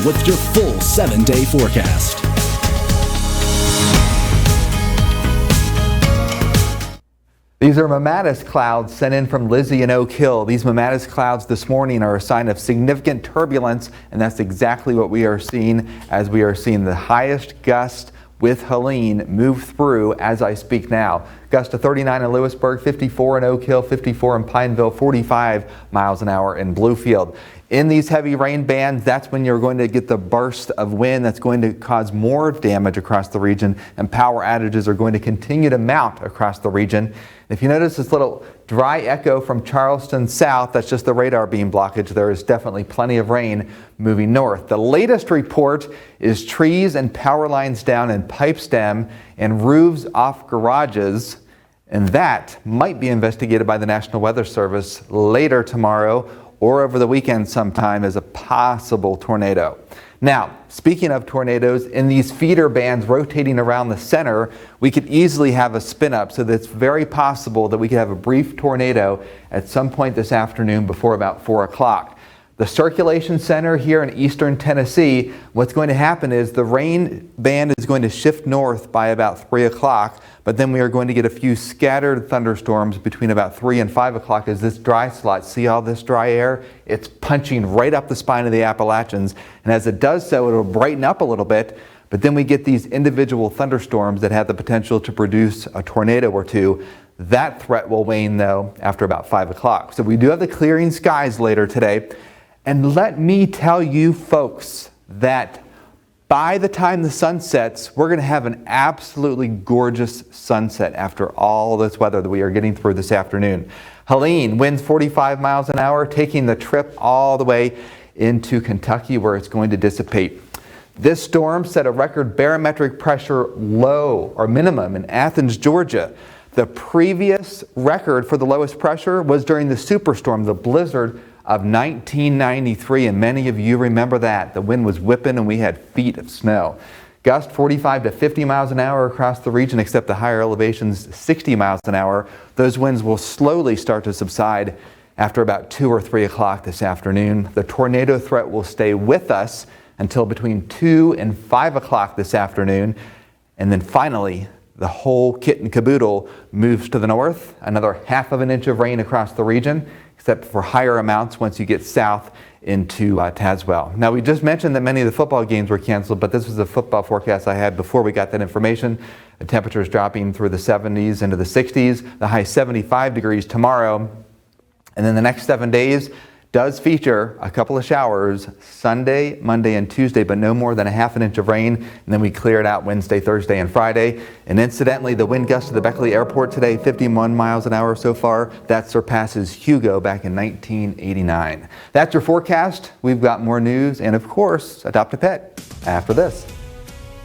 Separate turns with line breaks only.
with your full 7-day forecast.
These are Mamatis clouds sent in from Lizzie and Oak Hill. These Mamatis clouds this morning are a sign of significant turbulence, and that's exactly what we are seeing as we are seeing the highest gust with Helene move through as I speak now. Gust of 39 in Lewisburg, 54 in Oak Hill, 54 in Pineville, 45 miles an hour in Bluefield. In these heavy rain bands, that's when you're going to get the burst of wind that's going to cause more damage across the region, and power outages are going to continue to mount across the region. If you notice this little dry echo from Charleston south, that's just the radar beam blockage. There is definitely plenty of rain moving north. The latest report is trees and power lines down in Pipestem and roofs off garages, and that might be investigated by the National Weather Service later tomorrow or over the weekend sometime as a possible tornado. Now, speaking of tornadoes, in these feeder bands rotating around the center, we could easily have a spin up, so that's very possible that we could have a brief tornado at some point this afternoon before about 4 o'clock. The circulation center here in eastern Tennessee, what's going to happen is the rain band is going to shift north by about 3 o'clock, but then we are going to get a few scattered thunderstorms between about 3 and 5 o'clock as this dry slot, see all this dry air? It's punching right up the spine of the Appalachians, and as it does so, it'll brighten up a little bit, but then we get these individual thunderstorms that have the potential to produce a tornado or two. That threat will wane, though, after about 5 o'clock. So we do have the clearing skies later today. And let me tell you folks that by the time the sun sets, we're going to have an absolutely gorgeous sunset after all this weather that we are getting through this afternoon. Helene, winds 45 miles an hour, taking the trip all the way into Kentucky where it's going to dissipate. This storm set a record barometric pressure low or minimum in Athens, Georgia. The previous record for the lowest pressure was during the superstorm, the blizzard of 1993, and many of you remember that. The wind was whipping and we had feet of snow. Gust 45 to 50 miles an hour across the region, except the higher elevations 60 miles an hour. Those winds will slowly start to subside after about 2 or 3 o'clock this afternoon. The tornado threat will stay with us until between 2 and 5 o'clock this afternoon. And then finally, the whole kit and caboodle moves to the north. Another ½ of an inch of rain across the region, except for higher amounts once you get south into Tazewell. Now, we just mentioned that many of the football games were canceled, but this was the football forecast I had before we got that information. The temperatures dropping through the 70s into the 60s, the high 75 degrees tomorrow. And then the next 7 days does feature a couple of showers Sunday, Monday, and Tuesday, but no more than ½ an inch of rain. And then we clear it out Wednesday, Thursday, and Friday. And incidentally, the wind gust to the Beckley Airport today, 51 miles an hour so far. That surpasses Hugo back in 1989. That's your forecast. We've got more news and, of course, adopt a pet after this.